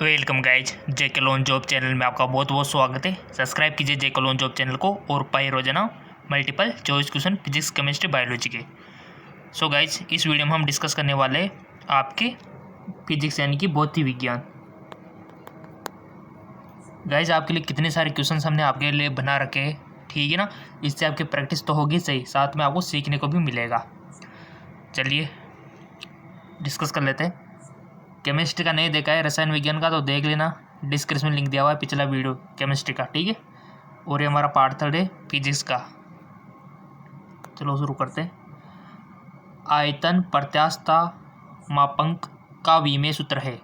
Welcome guys, जेके loan job channel में आपका बहुत बहुत स्वागत है। सब्सक्राइब कीजिए जेके लोन जॉब चैनल को और पाइए रोजाना multiple choice question physics, chemistry, biology के। सो गाइज, इस वीडियो में हम डिस्कस करने वाले हैं आपके फिजिक्स यानी कि भौतिक विज्ञान। गाइज, आपके लिए कितने सारे क्वेश्चन हमने आपके लिए बना रखे हैं, ठीक है ना। इससे आपकी प्रैक्टिस तो होगी सही, साथ में आपको सीखने को भी मिलेगा। चलिए डिस्कस कर लेते हैं। केमिस्ट्री का नहीं देखा है, रसायन विज्ञान का तो देख लेना, डिस्क्रिप्शन में लिंक दिया हुआ है पिछला वीडियो केमिस्ट्री का, ठीक है। और ये हमारा पार्ट 3 है फिजिक्स का। चलो शुरू करते हैं। आयतन प्रत्यास्थता मापांक का विमेय सूत्र है।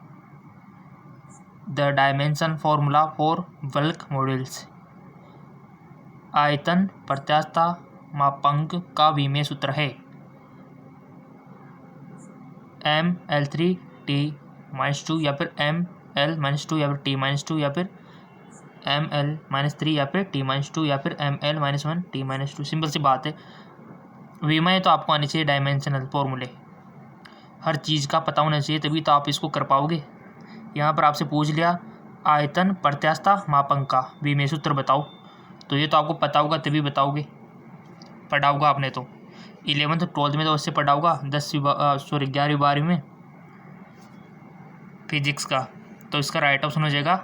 The dimension formula for bulk modulus. आयतन प्रत्यास्थता मापांक का विमेय सूत्र है ML3T -2 या फिर ML -2 या फिर T -2 या फिर ML -3 या फिर T -2 या फिर ML -1 T -2। सिंपल सी बात है, विमेय तो आपको आनी चाहिए, डायमेंशनल फॉर्मूले हर चीज़ का पता होना चाहिए, तभी तो आप इसको कर पाओगे। यहाँ पर आपसे पूछ लिया आयतन प्रत्यास्थता मापांक का विमेय सूत्र बताओ, तो ये तो आपको पता होगा तभी बताओगे, पढ़ा होगा आपने तो 11th 12th में तो उससे पढ़ा होगा, 11वीं 12वीं में फिजिक्स का। तो इसका राइट ऑप्शन हो जाएगा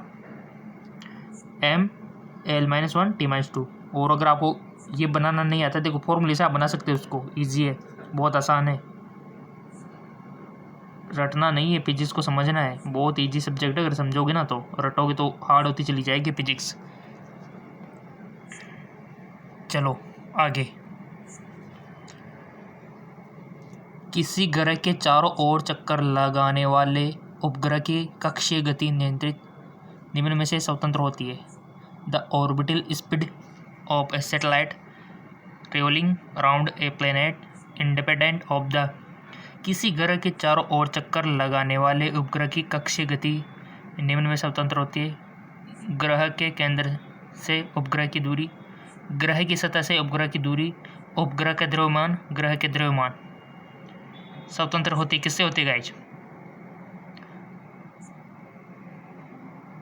ML -1 T -2। और अगर आपको ये बनाना नहीं आता, देखो फॉर्मूले से आप बना सकते हो उसको, ईजी है, बहुत आसान है, रटना नहीं है, फिजिक्स को समझना है। बहुत ईजी सब्जेक्ट है, अगर समझोगे ना तो, रटोगे तो हार्ड होती चली जाएगी फिजिक्स। चलो आगे। किसी ग्रह के चारों ओर चक्कर लगाने वाले उपग्रह की कक्षीय गति नियंत्रित निम्न में से स्वतंत्र होती है। The orbital speed of A satellite travelling around a planet independent of the. किसी ग्रह के चारों ओर चक्कर लगाने वाले उपग्रह की कक्षीय गति निम्न में स्वतंत्र होती है। ग्रह के केंद्र से उपग्रह की दूरी, ग्रह की सतह से उपग्रह की दूरी, उपग्रह का द्रव्यमान, ग्रह के द्रव्यमान स्वतंत्र होती है। किससे होती है गाइज?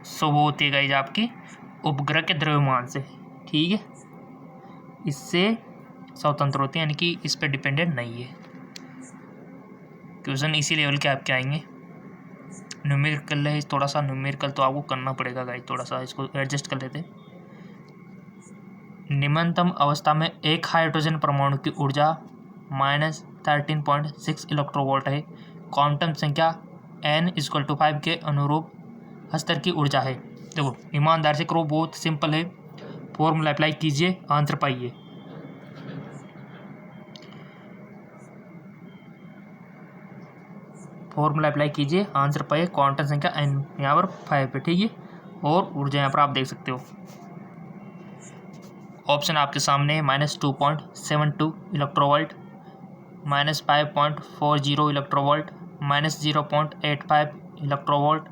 सो वो होती है गाइज आपकी उपग्रह के द्रव्यमान से, ठीक है। इससे स्वतंत्र होती है, यानी कि इस पर डिपेंडेंट नहीं है। क्वेश्चन इसी लेवल के आपके आएंगे। न्यूमेरिकल है थोड़ा सा, न्यूमेरिकल तो आपको करना पड़ेगा गाइज, थोड़ा सा इसको एडजस्ट कर लेते हैं। निम्नतम अवस्था में एक हाइड्रोजन परमाणु की ऊर्जा -13.6 इलेक्ट्रोवोल्ट है। क्वांटम संख्या n=5 के अनुरूप हस्तर की ऊर्जा है। देखो ईमानदार से करो, बहुत सिंपल है, फॉर्मूला अप्लाई कीजिए, आंसर पाइए। फॉर्मूला अप्लाई कीजिए, आंसर पाइए। क्वांटम संख्या n यहाँ पर 5 पे, ठीक है। और ऊर्जा यहाँ पर आप देख सकते हो, ऑप्शन आपके सामने है -2.72 इलेक्ट्रोवोल्ट, -5.40 इलेक्ट्रोवोल्ट, -0.85 इलेक्ट्रोवोल्ट,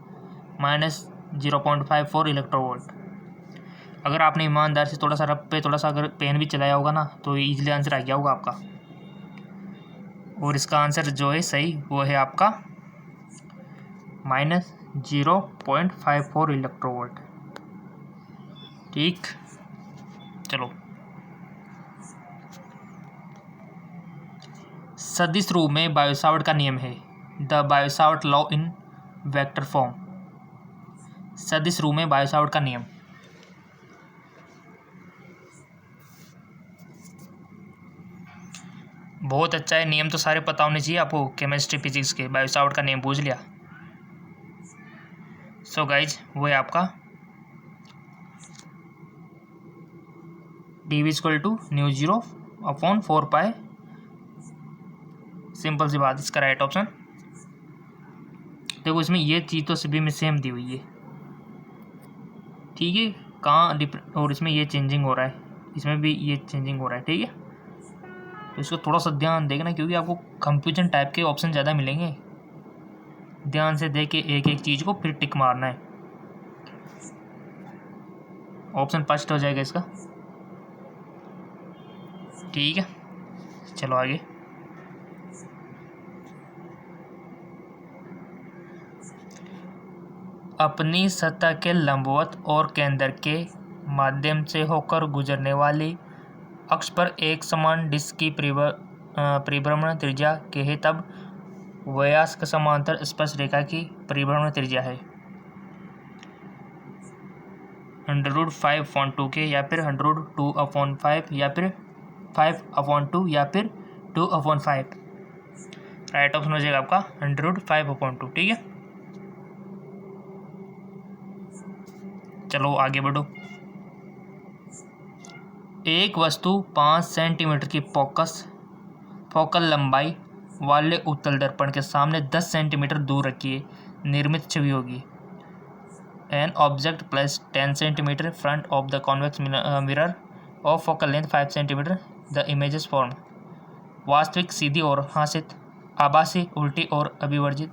-0.54 इलेक्ट्रोवोल्ट। अगर आपने ईमानदार से थोड़ा सा रब पे थोड़ा सा अगर पेन भी चलाया होगा ना, तो इजीली आंसर आ गया होगा आपका। और इसका आंसर जो है सही, वो है आपका -0.54 इलेक्ट्रोवोल्ट, ठीक। चलो, सदिश रूप में बायो-सावर्ट का नियम है। The Biot-Savart law in vector form. सदिश रूप में बायो-सावर्ट का नियम, बहुत अच्छा है। नियम तो सारे पता होने चाहिए आपको, केमिस्ट्री फिजिक्स के। बायो-सावर्ट का नियम पूछ लिया। सो गाइज, वो है आपका dV = μ0/4π। सिंपल सी बात, इसका राइट ऑप्शन। देखो इसमें ये चीज़ तो सभी में सेम दी हुई है, ठीक है। कहाँ और इसमें ये चेंजिंग हो रहा है, इसमें भी ये चेंजिंग हो रहा है, ठीक है। तो इसको थोड़ा सा ध्यान देखना, क्योंकि आपको कंफ्यूजन टाइप के ऑप्शन ज़्यादा मिलेंगे। ध्यान से देख के एक एक चीज़ को फिर टिक मारना है। ऑप्शन फर्स्ट हो जाएगा इसका, ठीक है। चलो आगे। अपनी सतह के लंबवत और केंद्र के माध्यम से होकर गुजरने वाली अक्ष पर एक समान डिस्क की परिभ्रमण त्रिज्या के है, तब व्यास के समांतर स्पर्शरेखा की परिभ्रमण त्रिज्या है √5/2 के, या फिर 102/5, या फिर 5/2, या फिर 2/5। राइट ऑप्शन हो जाएगा आपका 105/2। ठीक है, चलो आगे बढ़ो। एक वस्तु 5 सेंटीमीटर की फोकल लंबाई वाले उत्तल दर्पण के सामने 10 सेंटीमीटर दूर रखिए, निर्मित छवि होगी। An object placed 10 cm front of the convex mirror of focal length 5 cm, the images form। वास्तविक सीधी और हासित, आभासी उल्टी और अभिवर्जित,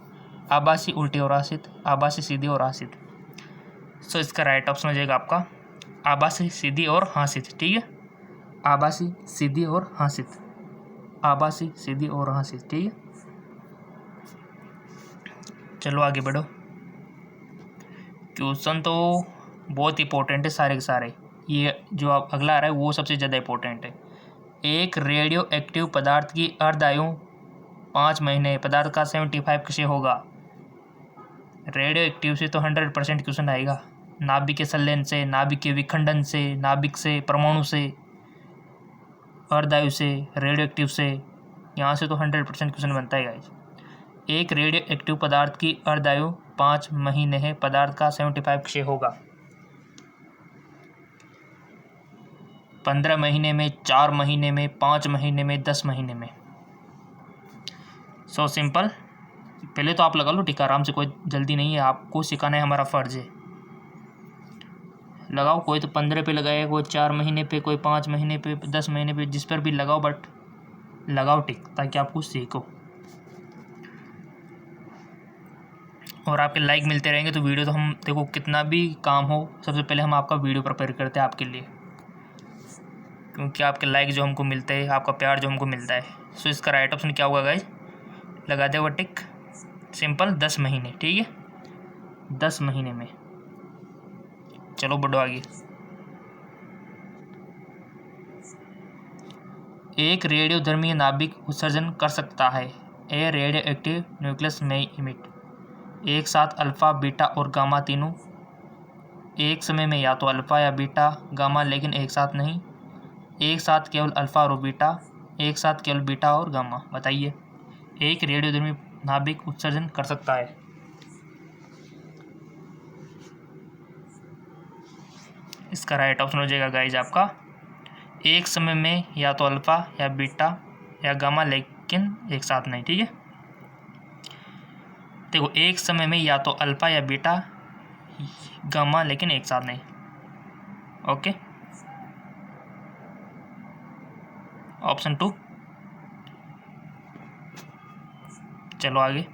आभासी उल्टी और हासित, आभासी सीधी और हासित। सो इसका राइट ऑप्शन हो जाएगा आपका आभासी सीधी और हासित। ठीक है, आभासी सीधी और हासित, आभासी सीधी और हासित। ठीक है, चलो आगे बढ़ो। क्वेश्चन तो बहुत इंपॉर्टेंट है सारे के सारे। ये जो आप अगला आ रहा है वो सबसे ज़्यादा इंपॉर्टेंट है। एक रेडियो एक्टिव पदार्थ की अर्धायु 5 महीने, पदार्थ का 75 कक्षय होगा। रेडियो एक्टिव से तो 100% क्वेश्चन आएगा। नाभिक के संलयन से, नाभिक के विखंडन से, नाभिक से, परमाणु से, अर्धायु से, रेडियो एक्टिव से, यहाँ से तो 100% क्वेश्चन बनता है गाइस। एक रेडियो एक्टिव पदार्थ की अर्धायु 5 महीने है, पदार्थ का 75 कक्षय होगा। 15 महीने में, 4 महीने में, 5 महीने में, 10 महीने में। So simple. पहले तो आप लगा लो टिक, आराम से, कोई जल्दी नहीं है, आपको सिखाना है, हमारा फ़र्ज है। लगाओ, कोई तो 15 पे लगाए, कोई 4 महीने पे, कोई 5 महीने पे, 10 महीने पे, जिस पर भी लगाओ, बट लगाओ टिक, ताकि आप कुछ सीखो। और आपके लाइक मिलते रहेंगे तो वीडियो तो हम, देखो कितना भी काम हो, सबसे पहले हम आपका वीडियो प्रिपेयर करते हैं आपके लिए, क्योंकि आपके लाइक जो हमको मिलते हैं, आपका प्यार जो हमको मिलता है। सो इसका राइट ऑप्शन क्या होगा गाइज, लगा दे वो टिक, सिंपल 10 महीने। ठीक है, 10 महीने में। चलो बढ़ो आगे। एक रेडियोधर्मी नाभिक उत्सर्जन कर सकता है। ए रेडियो एक्टिव न्यूक्लियस में इमिट। एक साथ अल्फा, बीटा और गामा तीनों एक समय में, या तो अल्फा या बीटा, गामा, लेकिन एक साथ नहीं। एक साथ केवल अल्फा और बीटा, एक साथ केवल बीटा और गामा। बताइए, एक रेडियोधर्मी नाभिक उत्सर्जन कर सकता है। इसका राइट ऑप्शन हो जाएगा गाइज आपका एक समय में, या तो अल्फा या बीटा या गामा, लेकिन एक साथ नहीं। ठीक है, देखो, एक समय में या तो अल्फा या बीटा, गामा, लेकिन एक साथ नहीं। Okay, option 2। चलो आगे।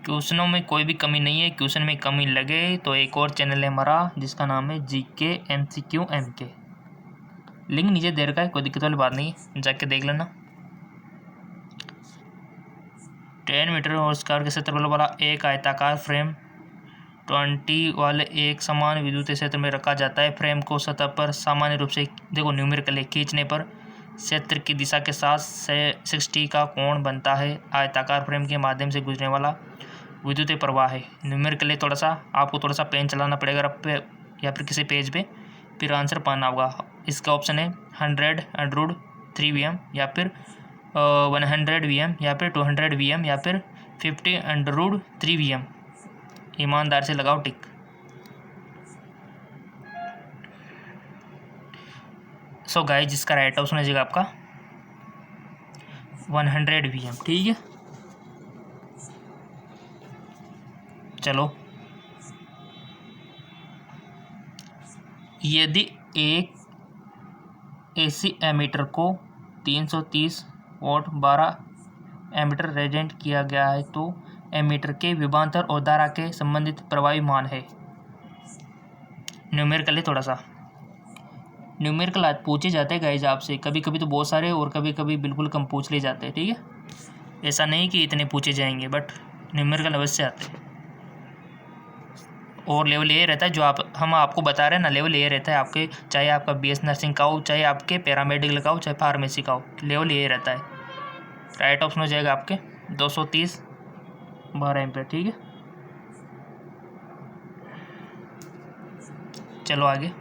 क्वेश्चनों में कोई भी कमी नहीं है, क्वेश्चन में कमी लगे तो एक और चैनल है हमारा, जिसका नाम है GK MCQ MK। लिंक नीचे दे रखा है, कोई दिक्कत वाली बात नहीं है, जाके देख लेना। 10 मीटर और स्क्वायर के क्षेत्रफल वाला एक आयताकार फ्रेम 20 वाले एक समान विद्युत क्षेत्र में रखा जाता है। फ्रेम को सतह पर सामान्य रूप से, देखो न्यूमेरिकली, खींचने पर क्षेत्र की दिशा के साथ 60 का कोण बनता है। आयताकार फ्रेम के माध्यम से गुजरने वाला विद्युत प्रवाह है। न्यूमेरिकली थोड़ा सा आपको थोड़ा सा पेन चलाना पड़ेगा रब पे या फिर किसी पेज पे, फिर आंसर पाना होगा। इसका ऑप्शन है 100√3 Vm, या फिर 100 Vm, या फिर 200 Vm, या फिर 50√3 Vm। ईमानदार से लगाओ टिक। सो गाइस, जिसका राइट ऑप्शन हो जाएगा आपका 100 Vm। ठीक है, चलो। यदि एक AC एमीटर को 330 वोल्ट 12 एमीटर रेजेंट किया गया है, तो एमीटर के विभवांतर और धारा के संबंधित प्रवाही मान है। न्यूमेरिकली थोड़ा सा न्यूमेरिकल आज पूछे जाते हैं गाइज आपसे, कभी कभी तो बहुत सारे और कभी कभी बिल्कुल कम पूछ ले जाते हैं। ठीक है, ऐसा नहीं कि इतने पूछे जाएंगे, बट न्यूमेरिकल अवश्य आते हैं। और लेवल ए रहता है जो हम आपको बता रहे हैं ना, लेवल ए रहता है आपके, चाहे आपका BS नर्सिंग का हो, चाहे आपके पैरामेडिकल का हो, चाहे फार्मेसी का हो, लेवल ए रहता है। राइट ऑप्शन हो जाएगा आपके 230 12 एम्पीयर। ठीक है, चलो आगे।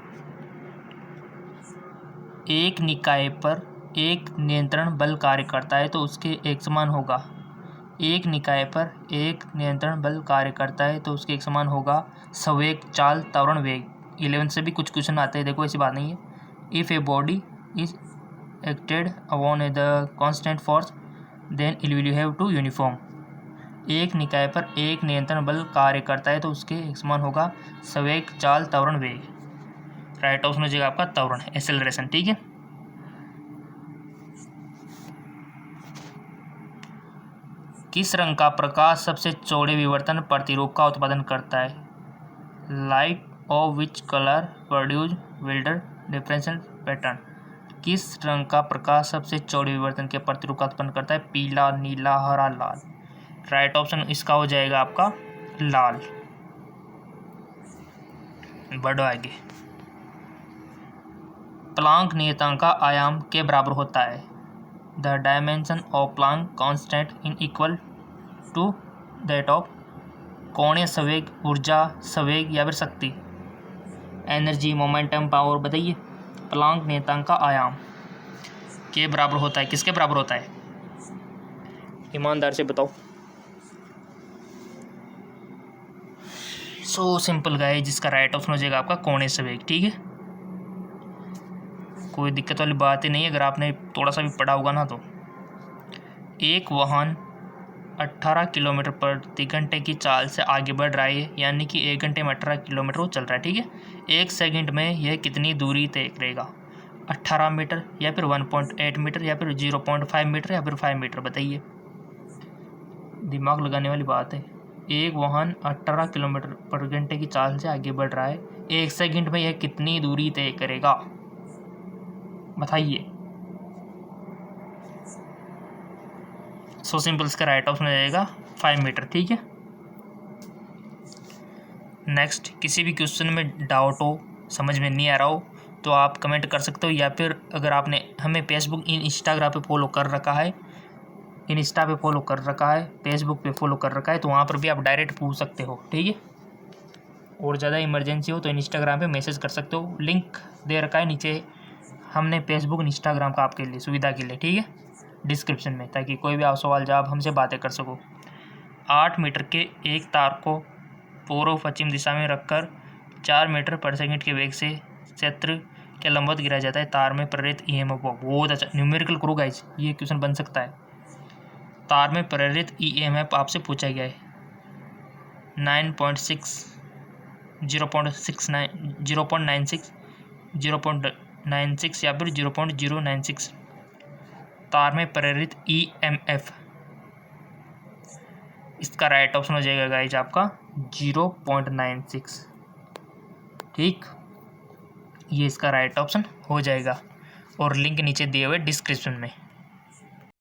एक निकाय पर एक नियंत्रण बल कार्य करता है तो उसके एक समान होगा। एक निकाय पर एक नियंत्रण बल कार्य करता है तो उसके एक समान होगा संवेग, चाल, त्वरण, वेग। 11 से भी कुछ क्वेश्चन आते हैं, देखो ऐसी बात नहीं है। If a body is acted upon the constant force then it will have to uniform. एक निकाय पर एक नियंत्रण बल कार्य करता है तो उसके एक समान होगा संवेग, चाल, त्वरण, वेग। राइट ऑप्शन हो जाएगा आपका त्वरण, एक्सेलरेशन। ठीक है, किस रंग का प्रकाश सबसे चौड़े विवर्तन प्रतिरूप का उत्पादन करता है? Light of which colour produce wilder differential pattern. किस रंग का प्रकाश सबसे चौड़े विवर्तन के प्रतिरूप का उत्पन्न करता है? पीला, नीला, हरा, लाल। राइट ऑप्शन इसका हो जाएगा आपका लाल। बढ़ो आगे। प्लांक नियतांक का आयाम के बराबर होता है? The dimension of Planck constant in equal to that of कोणीय संवेग, ऊर्जा, संवेग या फिर शक्ति, एनर्जी, मोमेंटम, पावर। बताइए, प्लांक नियतांक का आयाम के बराबर होता है, किसके बराबर होता है? ईमानदार से बताओ। सो सिंपल गाइस, जिसका राइट ऑप्शन हो जाएगा आपका कोणीय संवेग। ठीक है, कोई दिक्कत वाली बात ही नहीं है अगर आपने थोड़ा सा भी पढ़ा होगा ना तो। एक वाहन 18 किलोमीटर प्रति घंटे की चाल से आगे बढ़ रहा है, यानी कि 1 घंटे में 18 किलोमीटर वो चल रहा है। ठीक है, 1 सेकंड में यह कितनी दूरी तय करेगा? 18 मीटर या फिर 1.8 मीटर या फिर 0.5 मीटर या फिर 5 मीटर? बताइए, दिमाग लगाने वाली बात है। एक वाहन 18 किलोमीटर प्रति घंटे की चाल से आगे बढ़ रहा है, 1 सेकंड में यह कितनी दूरी तय करेगा? बताइए। सो सिंपल, इसका राइट ऑप्शन हो जाएगा 5 मीटर। ठीक है, नेक्स्ट, किसी भी क्वेश्चन में डाउट हो, समझ में नहीं आ रहा हो तो आप कमेंट कर सकते हो, या फिर अगर आपने हमें फेसबुक, इंस्टाग्राम पे फॉलो कर रखा है, इंस्टा पे फॉलो कर रखा है, फेसबुक पे फॉलो कर रखा है, तो वहाँ पर भी आप डायरेक्ट पूछ सकते हो। ठीक है, और ज़्यादा इमरजेंसी हो तो इंस्टाग्राम पे मैसेज कर सकते हो, लिंक दे रखा है नीचे हमने फेसबुक इंस्टाग्राम का आपके लिए, सुविधा के लिए। ठीक है, डिस्क्रिप्शन में, ताकि कोई भी आप सवाल जवाब हमसे बातें कर सको। 8 मीटर के एक तार को पूर्व पश्चिम दिशा में रखकर 4 मीटर पर सेकंड के वेग से क्षेत्र के लंबवत गिराया जाता है। तार में प्रेरित EMF बहुत अच्छा न्यूमेरिकल करो गाइस, ये क्वेश्चन बन सकता है। तार में प्रेरित EMF आपसे पूछा गया है 9.6, 0.69, 0.96, 0.96 या फिर 0.096। तार में प्रेरित EMF, इसका राइट ऑप्शन हो जाएगा गाइज आपका 0.96। ठीक, ये इसका राइट ऑप्शन हो जाएगा, और लिंक नीचे दिए हुए डिस्क्रिप्शन में।